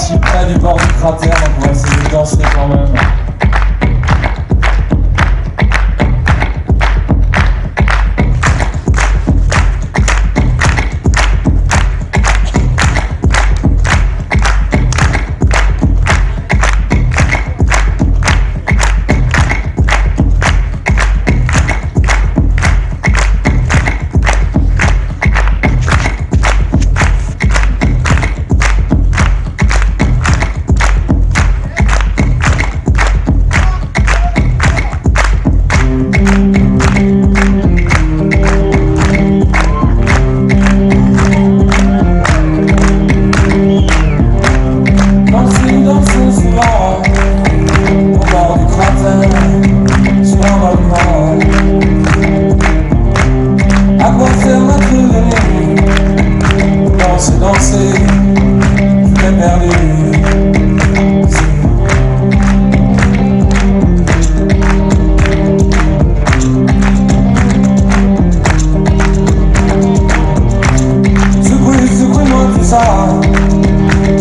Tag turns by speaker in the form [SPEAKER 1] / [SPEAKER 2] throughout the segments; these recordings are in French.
[SPEAKER 1] ici près du bord du cratère, donc on va essayer de danser quand même.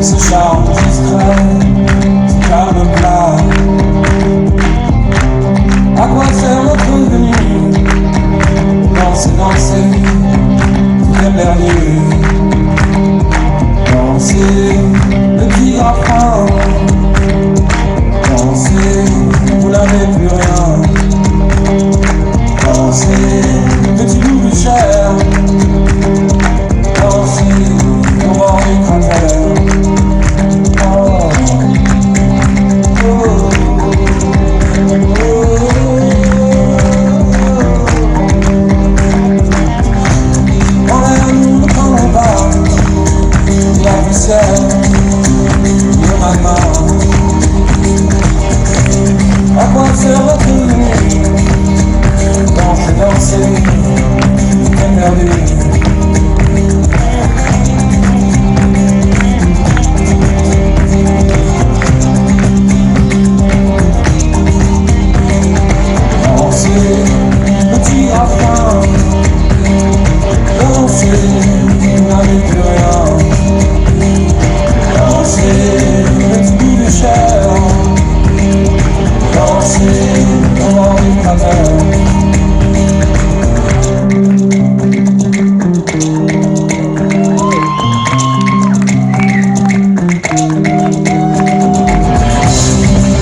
[SPEAKER 1] Ce charme discret, ce calme plat. À quoi sert notre venue? Danser, danser, tout est perdu. Danser, le petit graffin. Danser, vous n'avez plus rien. Danser, petit bout de chair. Danser, au bord du cratère. À quoi sert votre nuit? Danser, danser, t'es perdu. Danser, petit graffin. Danser, vous n'avez plus rien. Danser, petit bout de chair. Danser, au bord du cratère.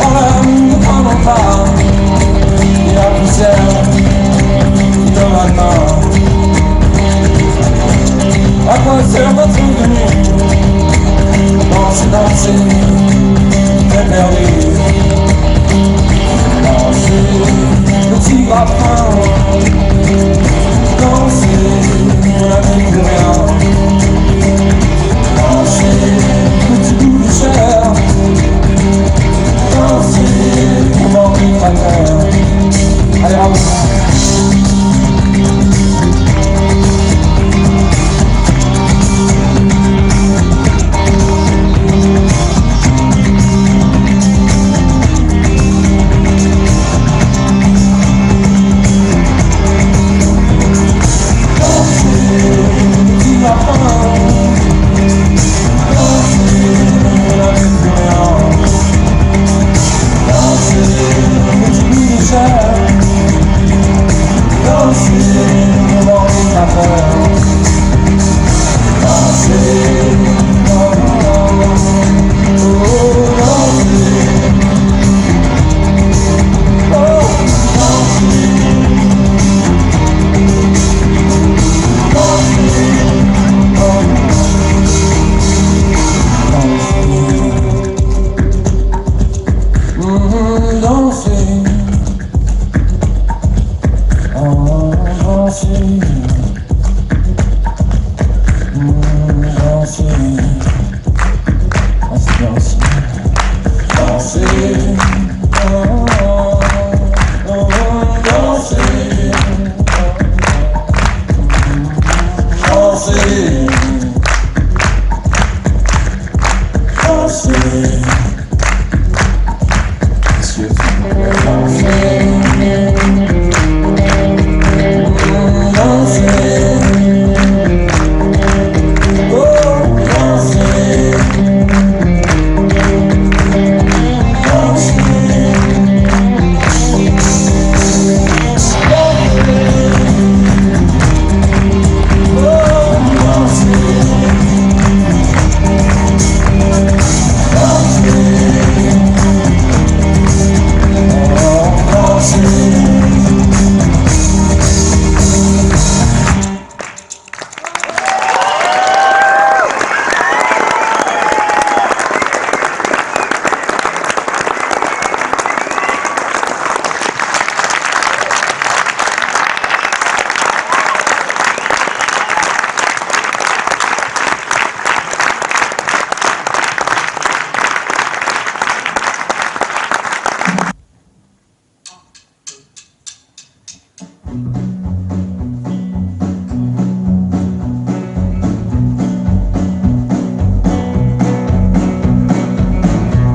[SPEAKER 1] En l'air, ne prenons pas. Et la poussière qui donne la main. À quoi sert votre venue? Danser, danser, t'es perdu. Danser, petit grappin. Danser, on n'avait plus rien. Danser, petit bout de chair. Danser, au bord du cratère. Allez, bravo.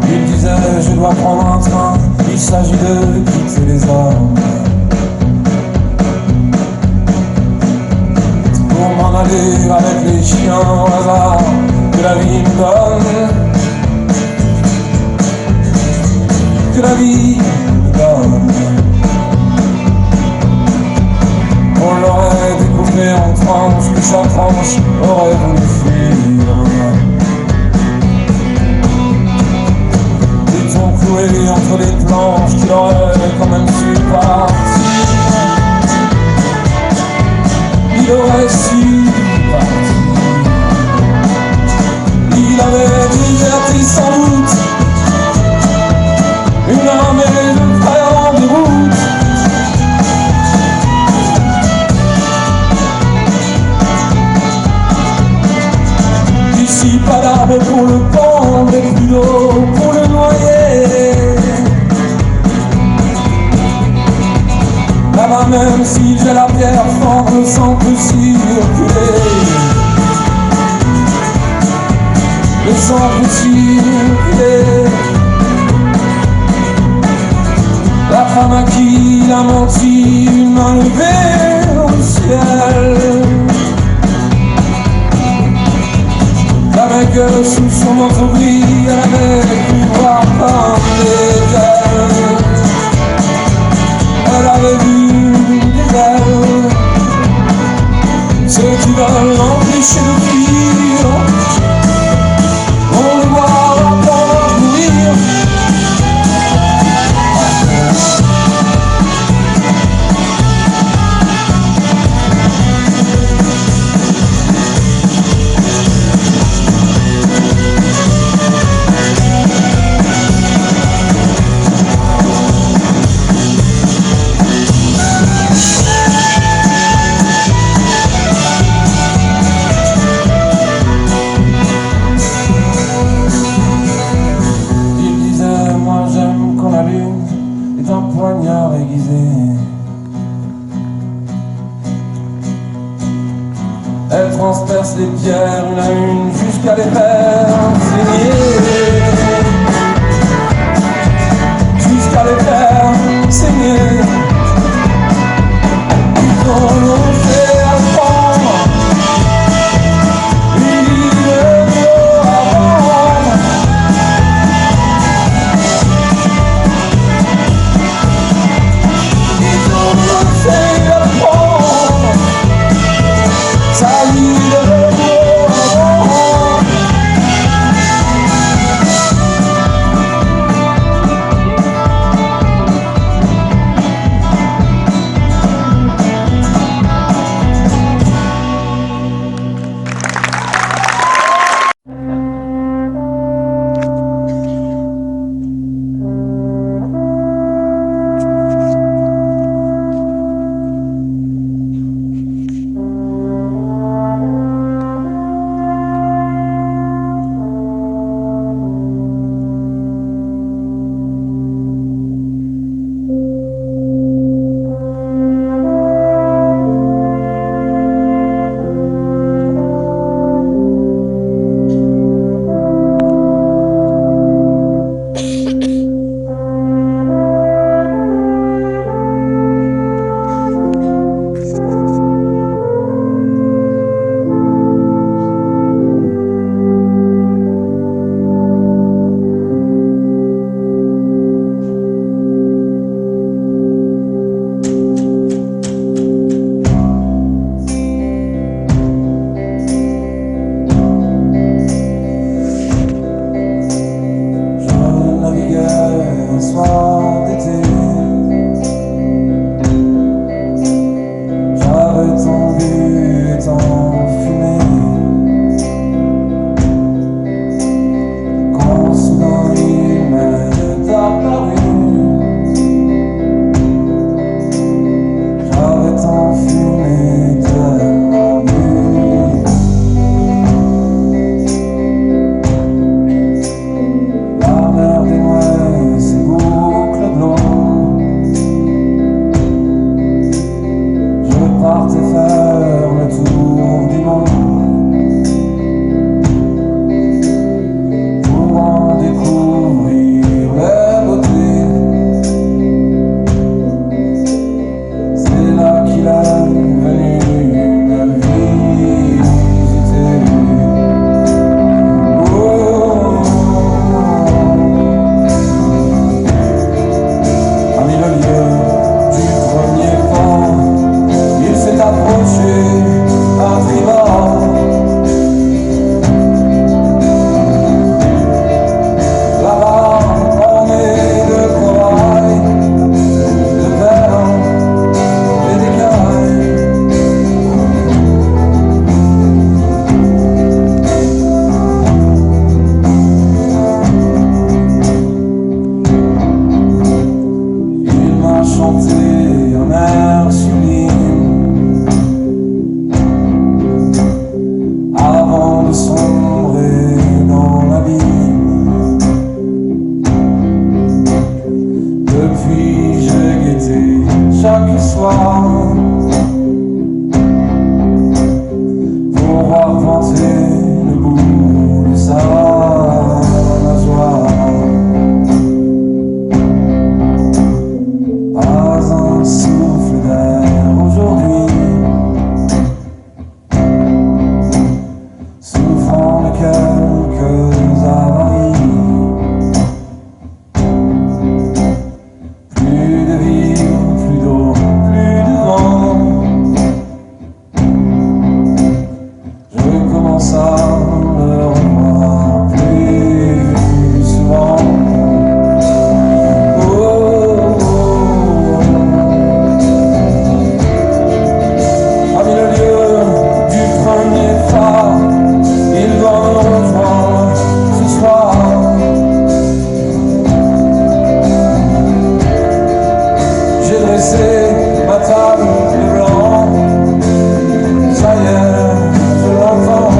[SPEAKER 1] Il disait je dois prendre un train, il s'agit de quitter les hommes pour m'en aller avec les chiens au hasard que la vie me donne, que la vie me donne. On l'aurait découpé en tranches, que chaque tranche aurait voulu fuir. Des tons cloués entre les planches qu'il aurait quand même su partir. Il aurait su partir. Il avait diverti sans doute une armée de frères en déroute. Ici pas d'arbre pour le pendre et plus d'eau pour le noyer. Là-bas même si j'ai la pierre forte, le sang peut circuler. Le sang peut circuler. La femme à qui il a menti, une main levée au ciel. Avec sous son manteau gris, elle avait pu voir comme des ailes. Elle avait vu des ailes. Ceux qui veulent l'empêcher de fuir, on le voit encore mourir. Poignard aiguisé. Elle transperce les pierres une à une jusqu'à les faire saigner. Jusqu'à les faire saigner. Ils ont longé à prendre une île d'eau à vendre. C'est à prendre sa vie de m'a chanté un air sublime avant de sombrer dans l'abîme. Depuis j'ai guetté chaque soir pour voir vanter le bout de sa nageoire. Pas un souffle d'air aujourd'hui, souffrant de quelques avaries. Plus de vie, plus d'eau, plus de vent. Je commence à le revoir plus souvent. Ma table de blanc, ça y est, je l'entends.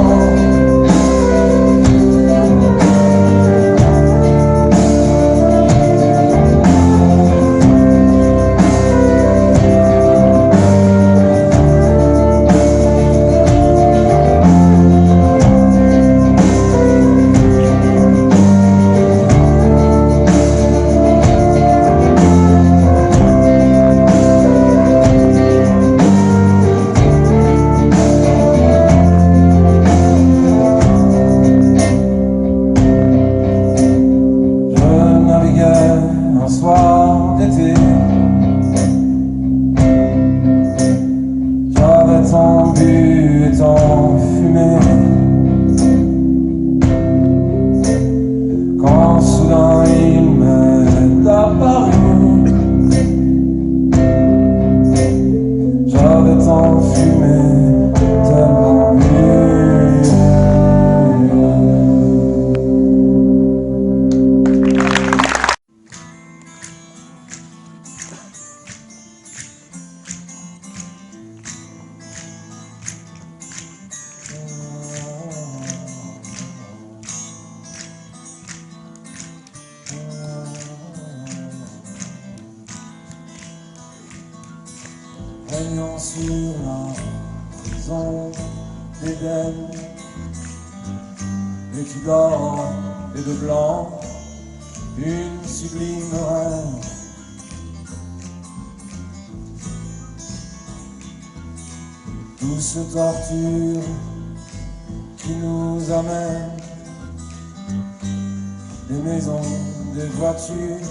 [SPEAKER 1] Un soir d'été, j'avais tant bu et tant fumé, quand soudain il m'est apparu. J'avais tant fumé, tellement bu. Régnant sur la prison d'Éden, vêtu d'or et de blanc, une sublime reine. Douce torture qui nous amène des maisons, des voitures,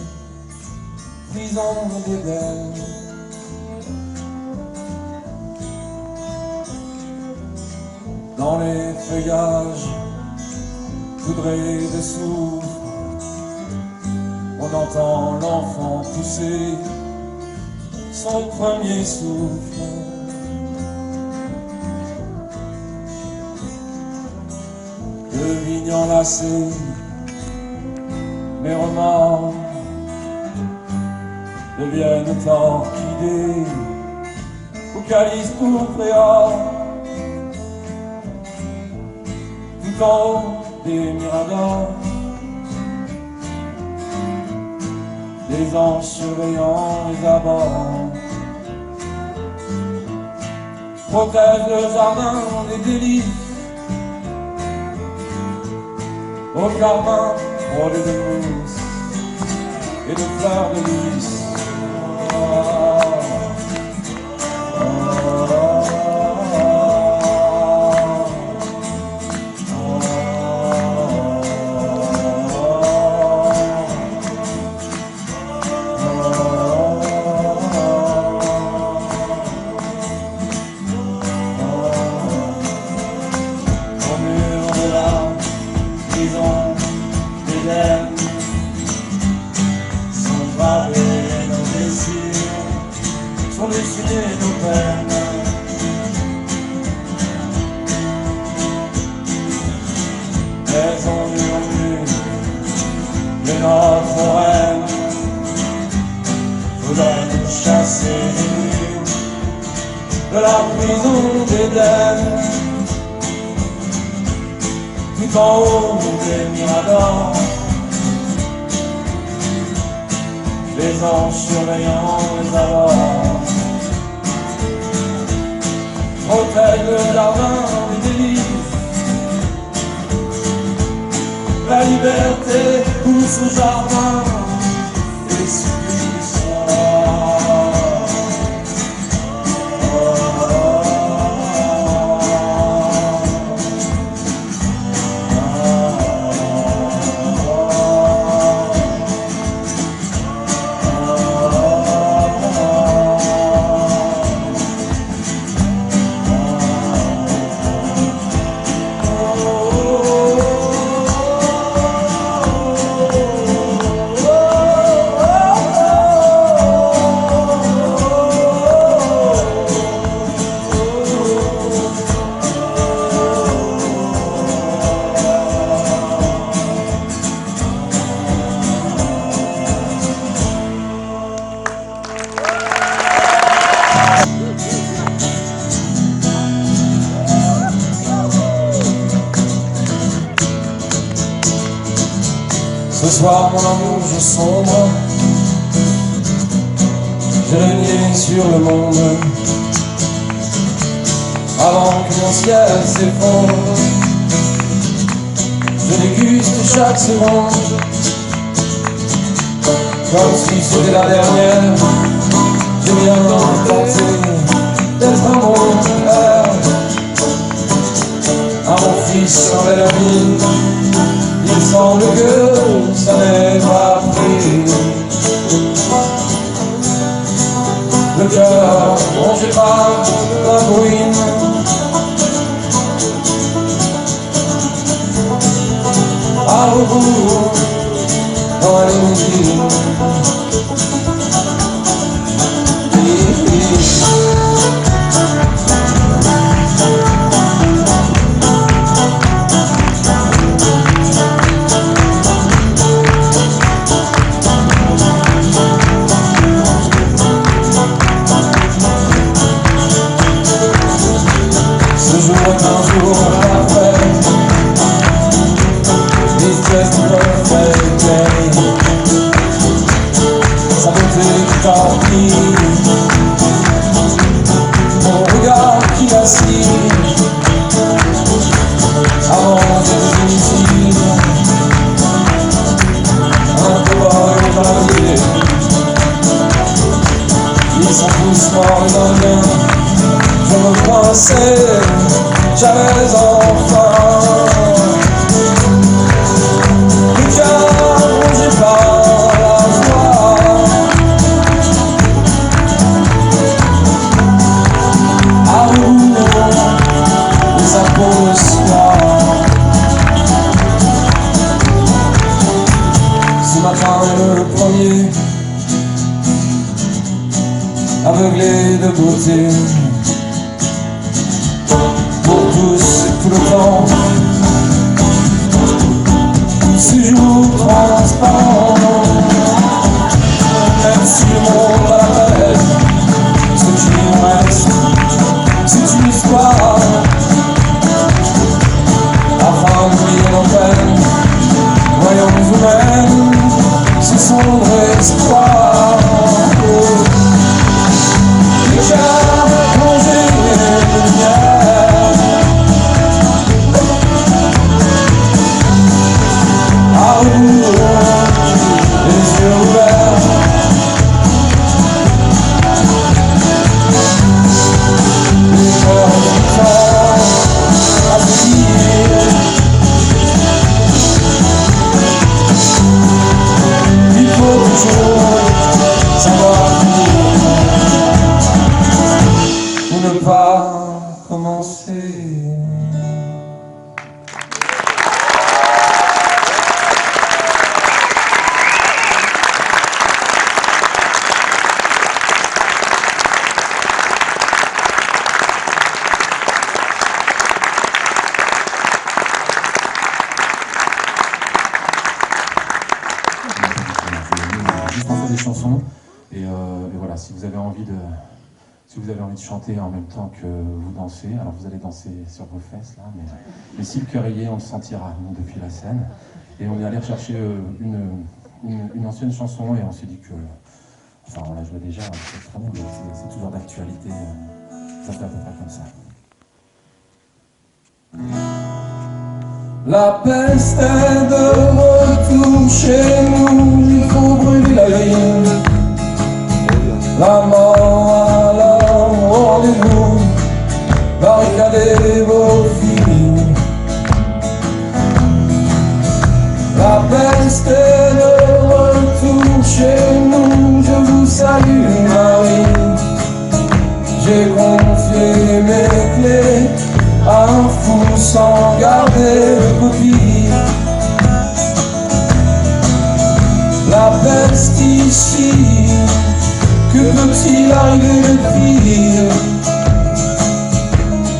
[SPEAKER 1] prison d'Éden. Dans les feuillages poudrés de soufre, on entend l'enfant pousser son premier souffle. Le vignes enlacé, mes remords deviennent orchidées au calice pourpre et or. Tout en haut des miradors, des anges surveillant les abords protègent le jardin des délices. Au carmin, rôdé de mousse et de fleurs de lys. Sont gravés nos blessures, sont dessinés nos peines. Mais on murmure que notre reine faudrait chassé de la prison d'Éden, tout en haut des miradors, les anges surveillant les abords, protègent le jardin des délices. La liberté pousse au jardin et les supplices sont là. Ce soir, mon amour, je sombre, j'ai régné sur le monde, avant que mon ciel s'effondre. Je déguste chaque seconde, comme si c'était la dernière. J'ai bien tenté d'être un bon père, à mon fils en belle mine. Il semble que ça n'est pas pris. Le cœur rongé par la bruine, à rebours dans la limousine. Ce jour est un jour parfait, it's just a perfect day. Sa beauté qui t'emplit, mon regard qui vacille, avant d'être inutile, un cow-boy au papier, il s'en pousse mort et dans rien. Je me pensais, j'avais enfin le cœur rongé par la joie, à rebours de sa peau de soie. Ce matin le premier, aveuglé de beauté, pour tous tout le temps, ce jour transparent. Même si le monde à la peine, ce qui nous reste, c'est une histoire, afin d'oublier nos peines. Voyons vous-même ce sombre espoir. Les cœurs plongés de lumière, à rebours, les yeux ouverts, les cœurs du temps à briller. Il faut toujours savoir finir ou ne pas commencer.
[SPEAKER 2] Juste en fait des chansons et voilà. voilà, si vous avez envie de chanter en même temps que vous dansez, alors vous allez danser sur vos fesses là, mais si le cœur y est, on le sentira nous, depuis la scène. Et on est allé rechercher une ancienne chanson et on s'est dit que, enfin on la jouait déjà, mais c'est toujours d'actualité. Ça fait à peu près comme ça.
[SPEAKER 1] La peste est de retour chez nous, il faut brûler la ville. La mort à l'homme, rendez-vous, barricadez vos filles. La peste est de retour chez nous, je vous salue Marie. J'ai confié mes clés à un fou sans garder de copie. La peste ici, que peut-il arriver de pire?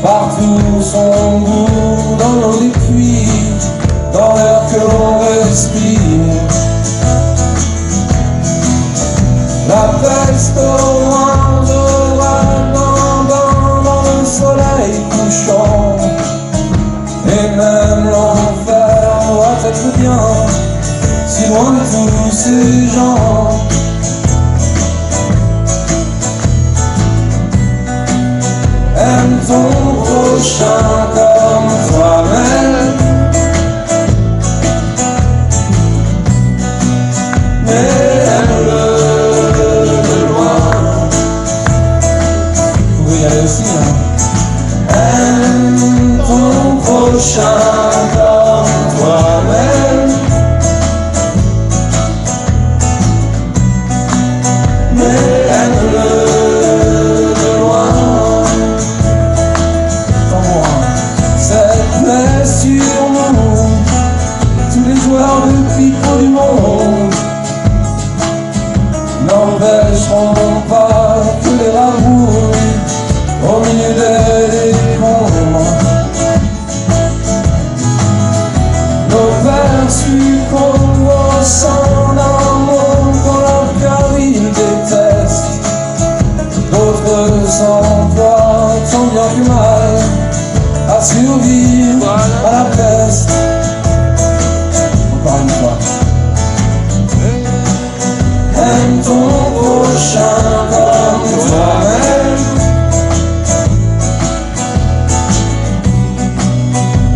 [SPEAKER 1] Partout son goût dans nos puits, dans l'air que l'on respire. La peste au loin de dans le soleil couchant. Et même l'enfer doit être bien, si loin de tous ces gens. Aime ton prochain comme toi-même, mais aime-le de loin. Vous pouvez y aller aussi, hein. Aime ton prochain comme toi-même, mais aime-le. Sur nous, tous les joueurs de pico du monde n'empêcheront pas que les rabouilles au milieu des décombres. Nos pères succombent au sang d'un monde quand leur cœur ils détestent. D'autres s'emploient tant bien que mal à survivre à la peste. Encore une fois. Aime ton prochain comme toi-même,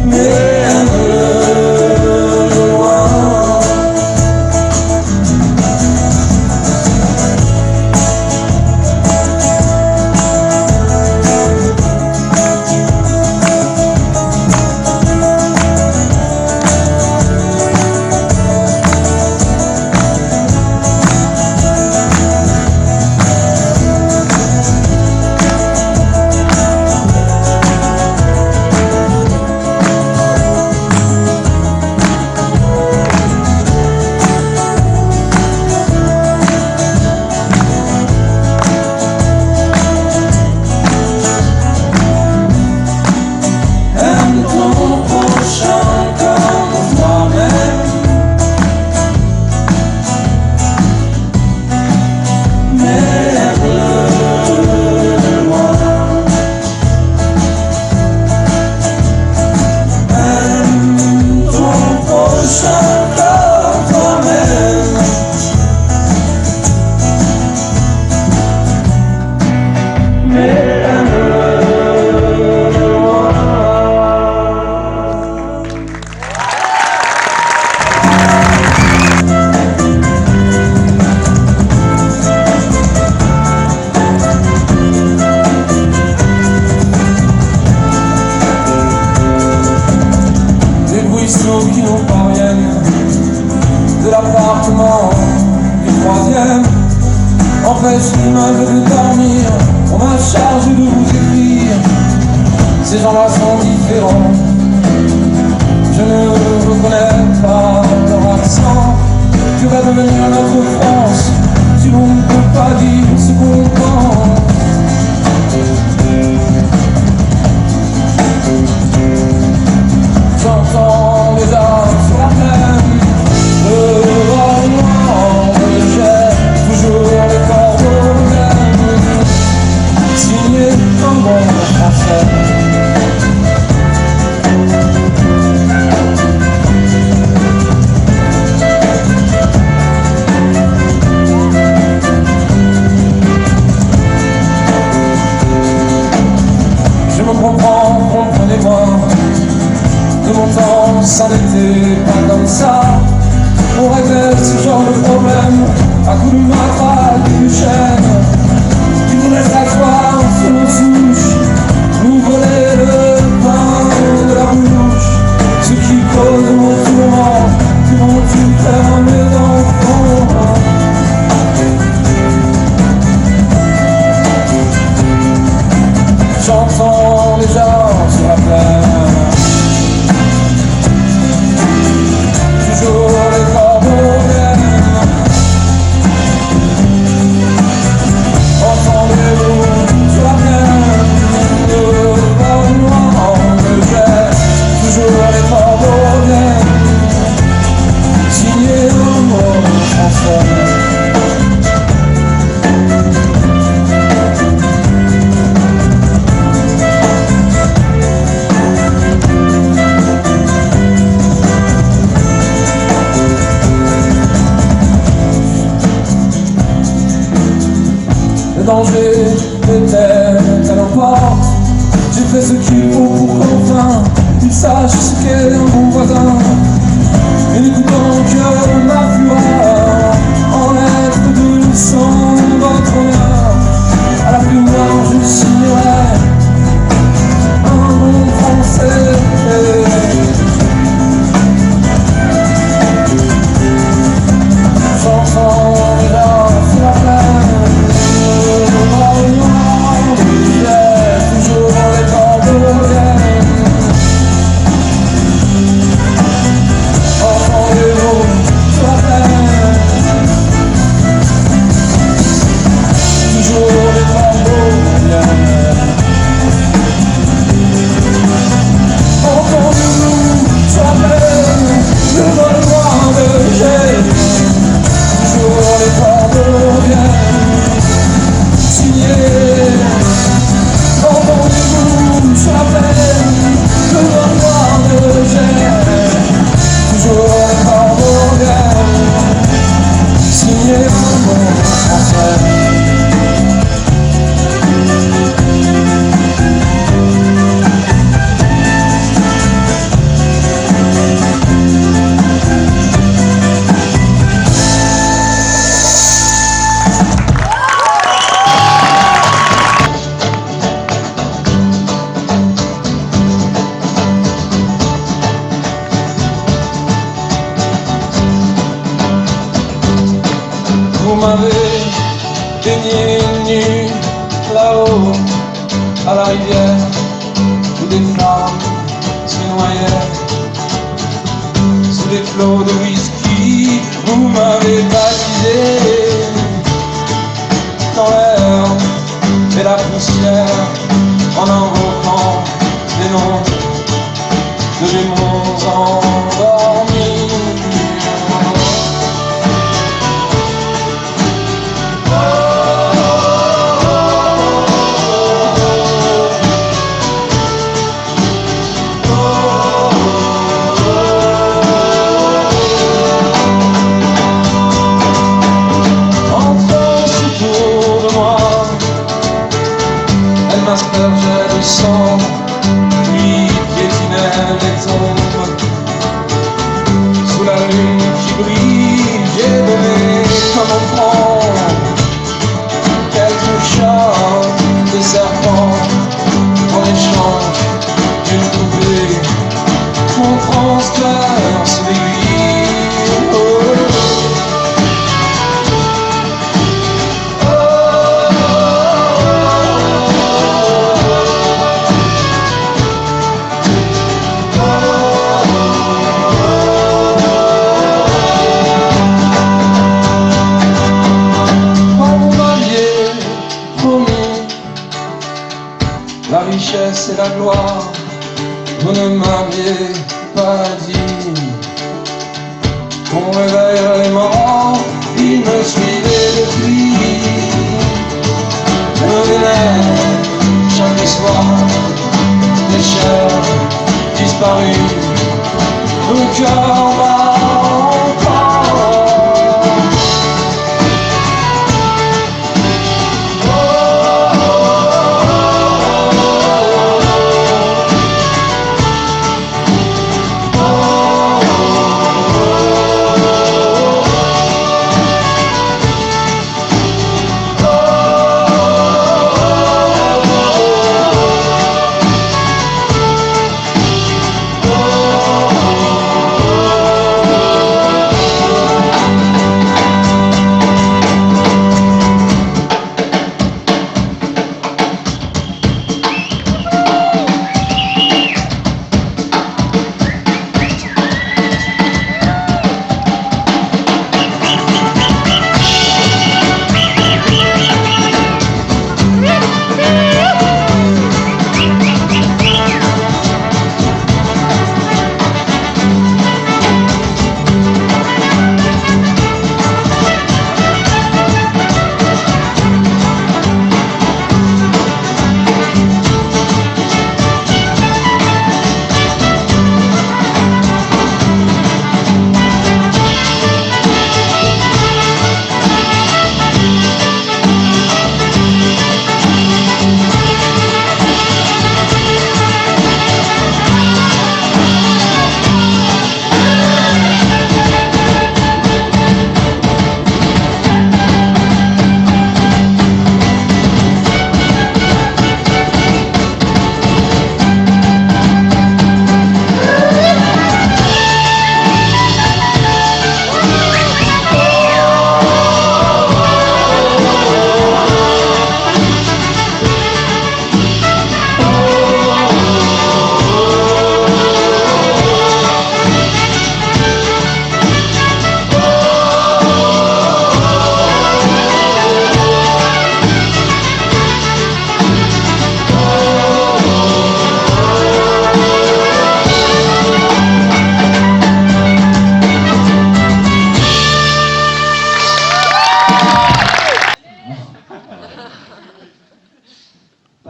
[SPEAKER 1] mais aime-le de loin. Qui nous parviennent de l'appartement du troisième empêche l'immeuble de dormir. On m'a chargé de vous écrire. Ces gens-là sont différents. Je ne reconnais pas leur accent. Que va devenir notre France si l'on ne peut pas dire ce qu'on pense? J'entends les armes sur la plaine, le vent noir rejette toujours les corbeaux. à coups de matraque et de chaîne, qui nous laisse asseoir sur nos souches, nous voler le pain de la bouche. Ceux qui causent nos tourments, qui vont-ils faire mes enfants? Chantons les gens sur la plaine, toujours les corbeaux viennent. Entendez-vous sur la plaine, le vent noir me jette. Toujours les corbeaux viennent, signer un mot français. Le danger était à l'emporte. J'ai fait ce qu'il faut pour qu'enfin il sache ce qu'est un bon voisin. Et n'écoutant que ma fureur, en lettres de sang votre honneur, à la plus noire je signerai un bon français. Chanson les gens sur la plaine, toujours les corbeaux viennent. Entendez-vous sur la plaine, toujours les corbeaux viennent. Entendez-vous sur la plaine, le vol noir de Gênes. Toujours les corbeaux viennent signer. Entendez-vous sur la plaine, le vent noir de Gênes. Toujours les corbeaux viennent signer un mot français. Vous m'avez baigné nu là-haut à la rivière où des flammes se noyaient sous des flots de whisky. Vous m'avez baptisé dans l'air et la poussière en invoquant des noms de démons endormis. M'aspergeait de sang, puis piétinait les tombes. Sous la lune qui brille, j'ai donné comme enfant quelques chats de serpents en échange d'une poupée. Mon transcœur se dévie. Oh. La richesse et la gloire, vous ne m'aviez pas dit qu'on réveille les morts, ils me suivaient depuis. Je venais chaque soir, les chairs disparues, le cœur bat encore.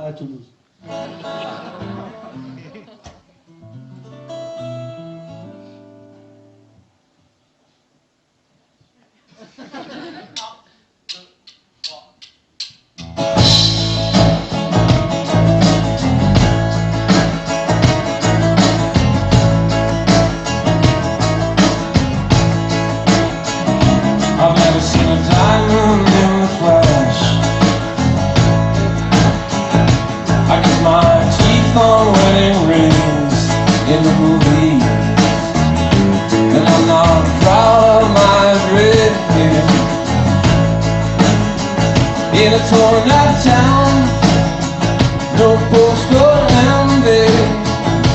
[SPEAKER 3] à Toulouse.
[SPEAKER 1] I've never seen a diamond in the flesh. I get my teeth on wedding rings in the movies, and I'm not proud of my red hair. In a torn out town, no postcode empty,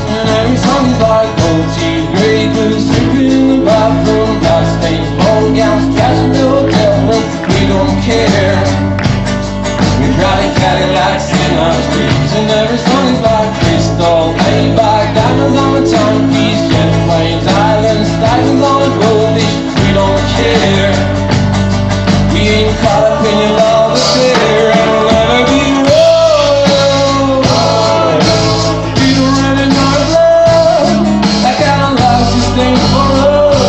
[SPEAKER 1] and every song is like OT Grey Goose dripping in the bathroom, blood stains, ball gowns, cash in the hotel room. We don't care. We drive Cadillacs in our streets, and every song is like crystal, made by diamonds on the timepiece, jet planes, islands, stipends on a gold beach. We don't care. We ain't caught up in your love affair, and we'll never be royal. We don't run in our blood. That kind of love just ain't for us.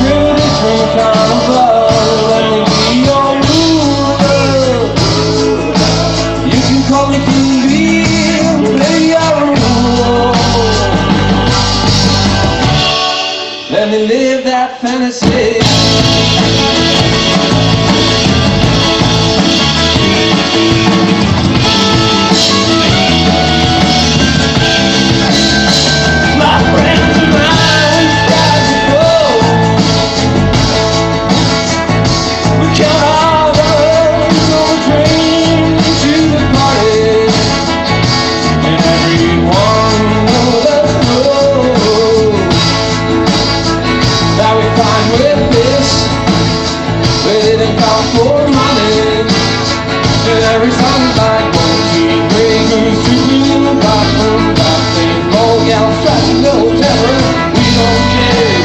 [SPEAKER 1] We're a different kind of love. Let me be your ruler. You can call me King Bee, baby, I rule. Let me live that fantasy. My friends and I, we strive to go. We count our dollars on the train to the party, and everyone knows us know that we find with this, we didn't count for money, and every song is like 1, 2, 3, goes dripping in the bathroom, got things, ball gowns, trashing the hotel room. We don't care.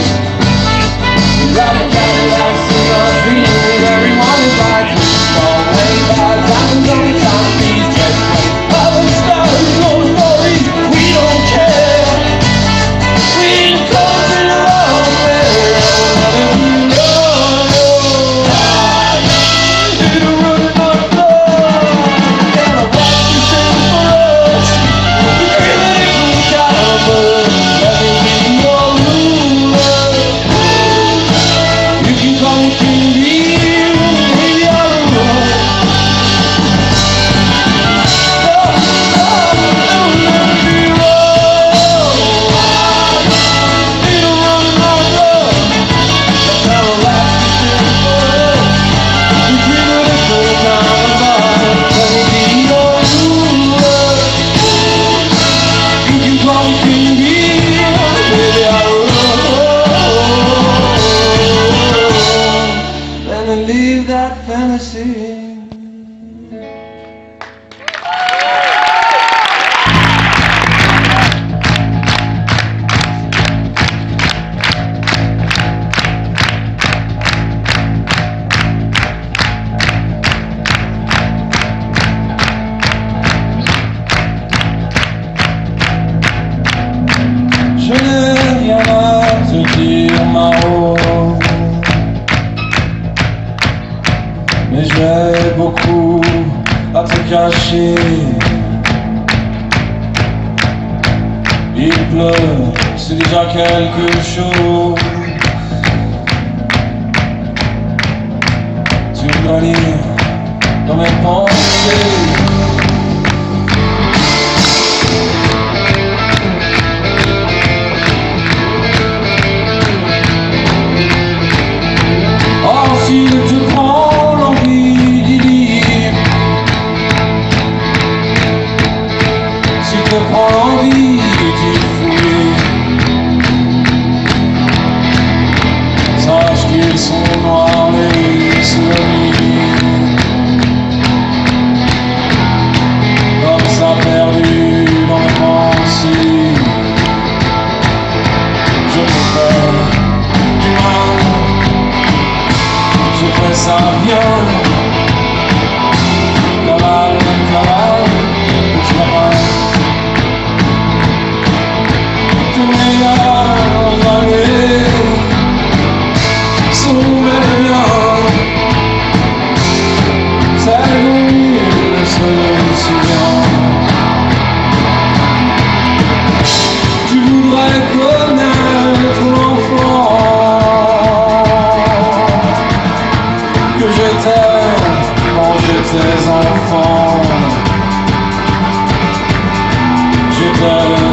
[SPEAKER 1] We drive a Cadillac in our dreams, everyone is like crystal, made by diamonds on the timepiece, jet planes, other stars, no stories. We don't care. We ain't caught in a love affair. Leave that fantasy. Je n'ai rien à te dire, Mao, mais j'ai beaucoup à te cacher. Il pleut, c'est déjà quelque chose. Tu dois lire dans mes pensées. Oh, si tu prends l'envie d'y lire, si tu prends l'envie d'y fouiller, sache qu'ils sont noirs les souvenirs, comme ça perdu dans mes pensées. Je me fais du mal, je fais ça bien, cavale, cavale.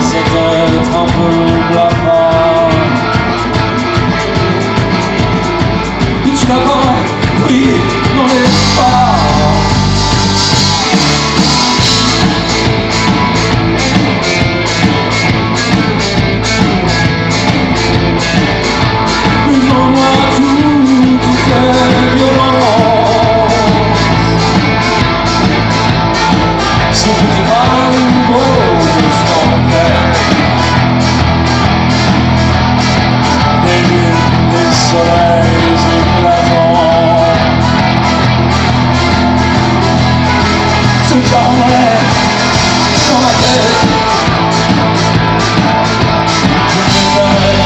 [SPEAKER 1] c'est être un peu blafard. Et tu l'avais, oui, dans l'espace. Mais en moi tout est violent. Ce petit rainbow sans terre. Des lunes, des soleils éclatants se parlaient dans ma tête. Je faisais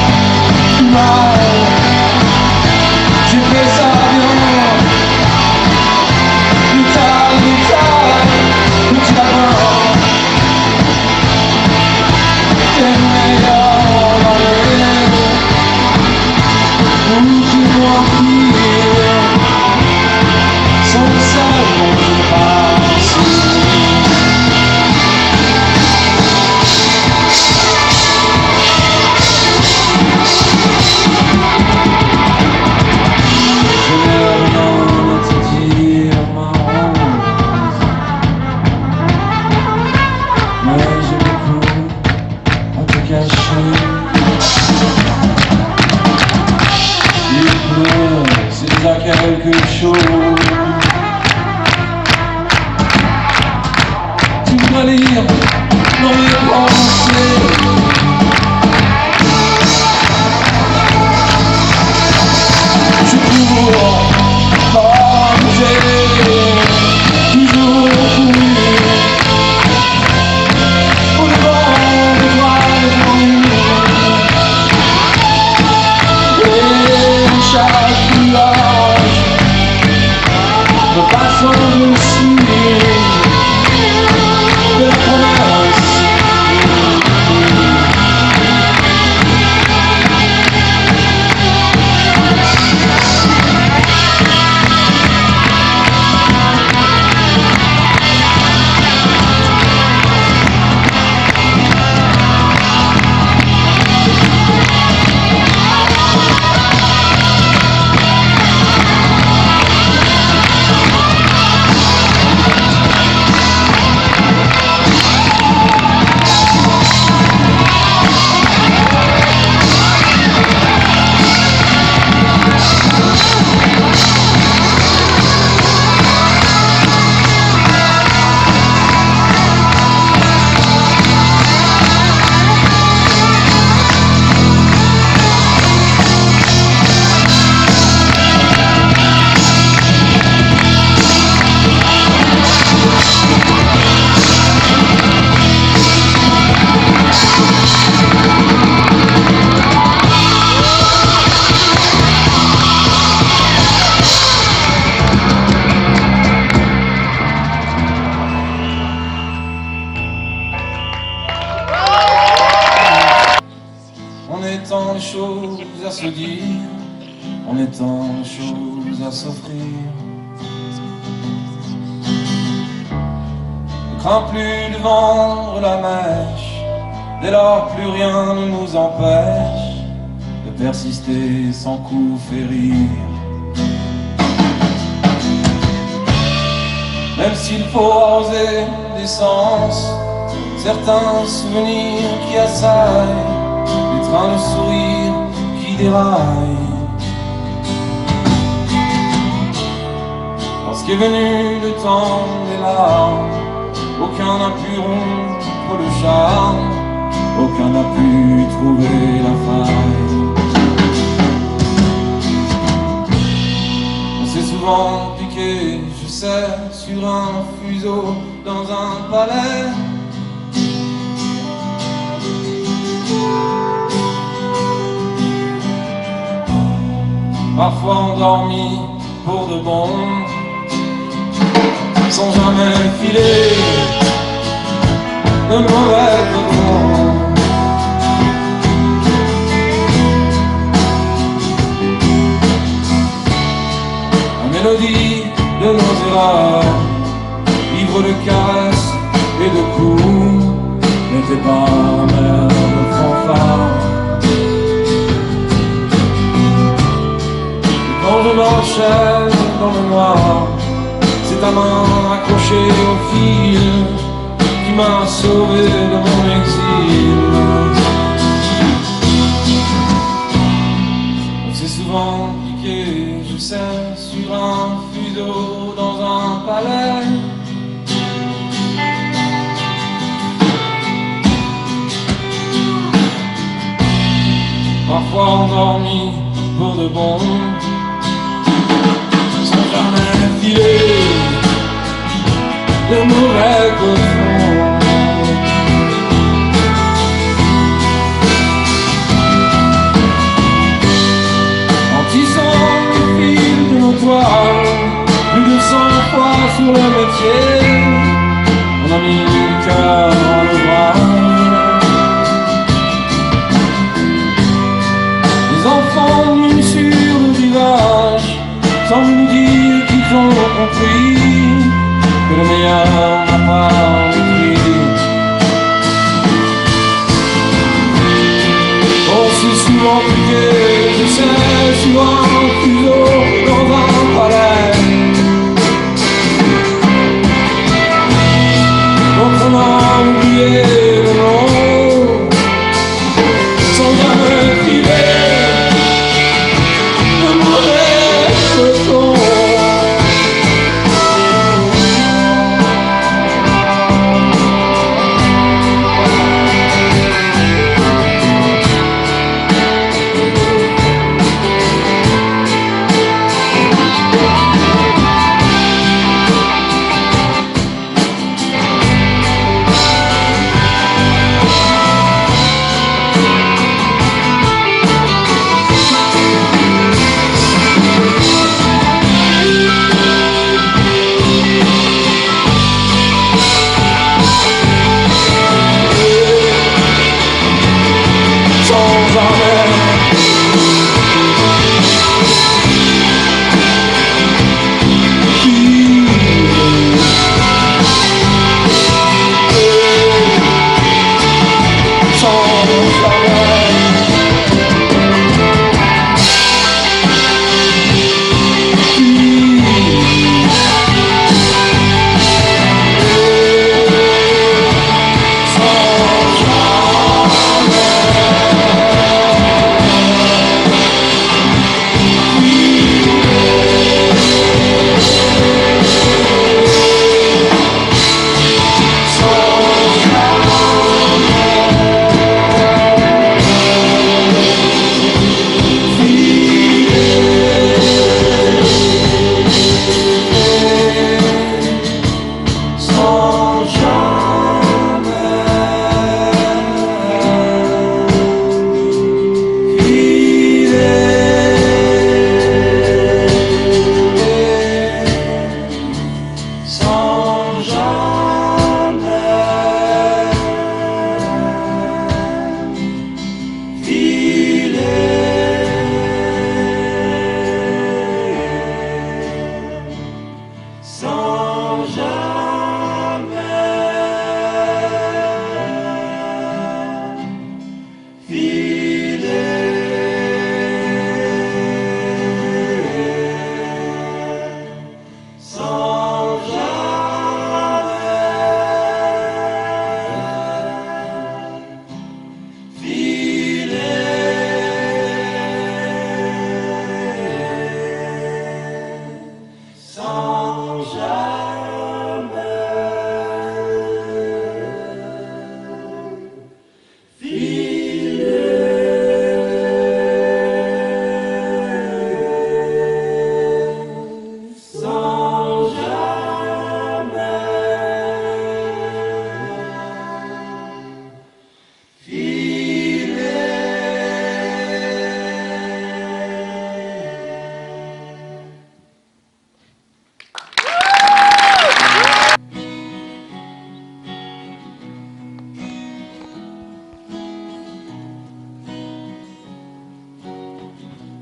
[SPEAKER 1] du mal, j'ai fait ça bien. Brutal, petit lapin. T'es meilleur dans les lèvres. Ou tu m'empires sans savoir passer. Je n'ai rien à te dire, ma rose, mais j'ai beaucoup à te cacher. Il pleut, c'est déjà quelque chose. Tu dois lire dans mes pensées. Je cours, pas bouger, toujours courir. Au devant des toiles et chaque nuage me passant dessus de la promesse. On est tant de choses à se dire, on est tant de choses à s'offrir. Ne crains plus de vendre la mèche, dès lors plus rien ne nous empêche de persister sans coup férir. Même s'il faut arroser d'essence certains souvenirs qui assaillent, des trains de sourire qui déraillent. Lorsqu'est venu le temps des larmes, aucun n'a pu rompre le charme, aucun n'a pu trouver la faille. On s'est souvent piqué, je sais, sur un fuseau dans un palais. Parfois endormi pour de bon, sans jamais filer de mauvais cordons. La mélodie de nos erreurs, ivre de caresses et de coups, mais n'était pas ma mère de fanfare. Et quand je marchais dans le noir, c'est ta main accrochée au fil qui m'a sauvé de mon exil. On s'est souvent piqué, je sais, sur un fuseau dans un palais. Parfois endormi pour de bon, sans jamais filer de mauvais cauchemars. En tissant le fil de nos toiles, plus de 100 fois sur le métier, on a mis le cœur dans l'ouvrage. Les enfants venus sur le rivage, sans nous dire qu'ils ont compris que le meilleur n'a pas de prix. On s'est souvent piqué, je sais, sur un fuseau dans un palais. Donc on a oublié le nom, sans jamais filer de mauvais petons.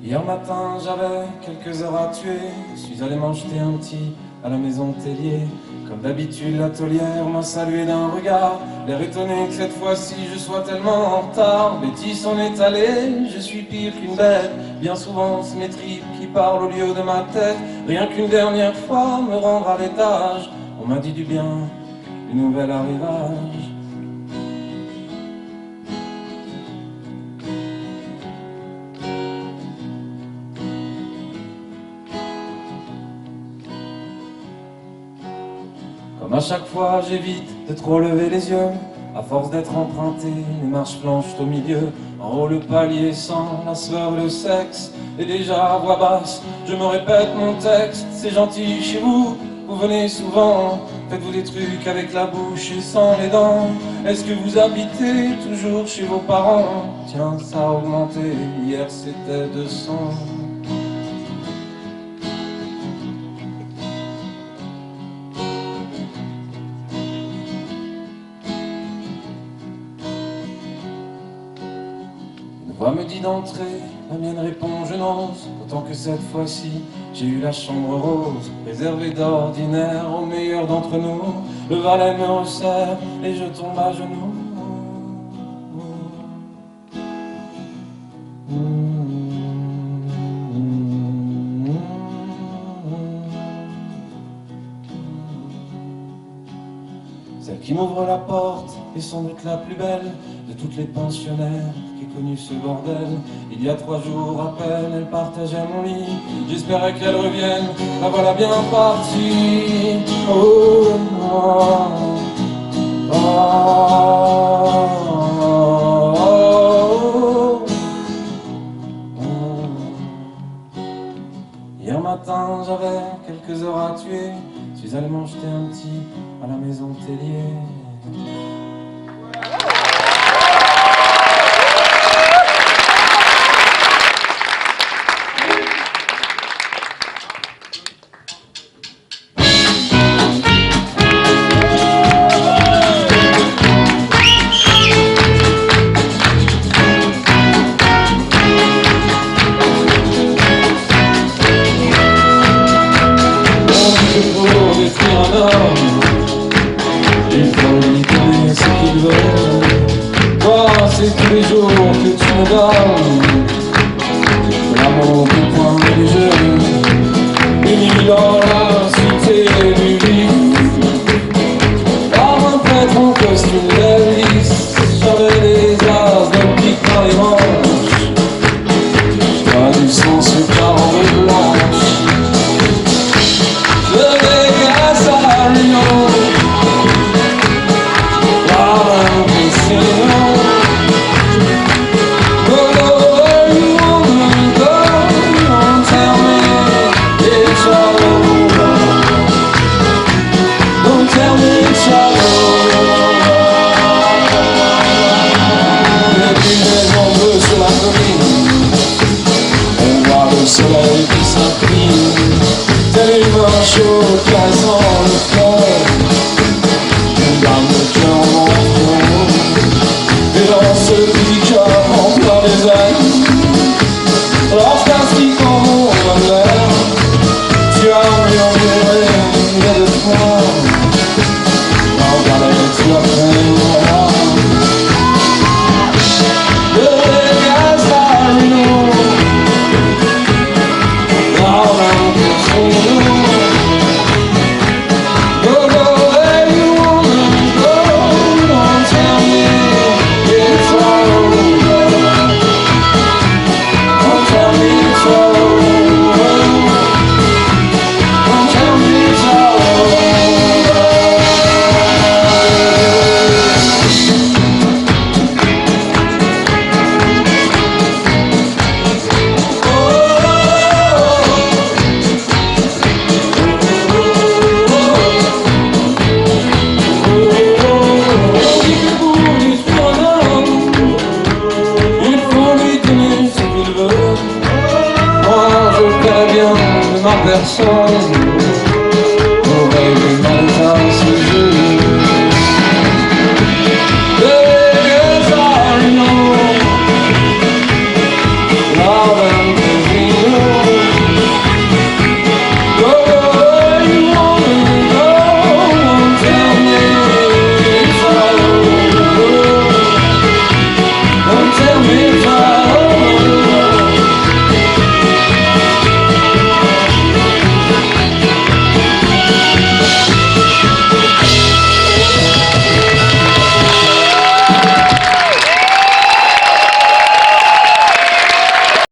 [SPEAKER 1] Hier matin, j'avais quelques heures à tuer. Je suis allé m'en jeter un petit à la maison Tellier.
[SPEAKER 2] Comme d'habitude, la taulière m'a salué d'un regard, l'air étonné que cette fois-ci je sois tellement en retard. Betty s'en est allée, je suis pire qu'une bête. Bien souvent, c'est mes tripes qui parlent au lieu de ma tête. Rien qu'une dernière fois, me rendre à l'étage. On m'a dit du bien, du nouvel arrivage. Comme à chaque fois, j'évite de trop lever les yeux. À force d'être emprunté, les marches blanches au milieu. En haut, le palier sans la sueur, le sexe. Et déjà à voix basse, je me répète mon texte. C'est gentil chez vous, vous venez souvent. Faites-vous des trucs avec la bouche et sans les dents. Est-ce que vous habitez toujours chez vos parents? Tiens, ça a augmenté, hier c'était 200. Une voix me dit d'entrer, la mienne répond je n'ose. Autant que cette fois-ci, j'ai eu la chambre rose, réservée d'ordinaire aux meilleurs d'entre nous. Le valet me resserre et je tombe à genoux. Celle qui m'ouvre la porte est sans doute la plus belle de toutes les pensionnaires qui ait connu ce bordel. Il y a 3 jours à peine, elle partageait mon lit. J'espérais qu'elle revienne, la voilà bien partie. Oh, oh, oh, oh, oh. Hier matin, j'avais quelques heures à tuer. Je suis allé m'en jeter un petit à la maison Tellier. C'est tous les jours que tu me donnes l'amour du point du jeu, unis dans la cité du lit. Par un prêtre en costume d'Elvis, j'avais des as de pique dans les manches. Pas du sang sur carotte blanche. Je dégasse à Rio, par un casino. Le soleil qui s'incline, tel une main chaude cassant le cœur. Je garde le cœur en mon front, et dans ce petit cœur en plein désert, lorsqu'un ski comme mon bonheur, tu as murmuré une de fois, regardez, tu as fait moi. De Vegas à Reno, personne.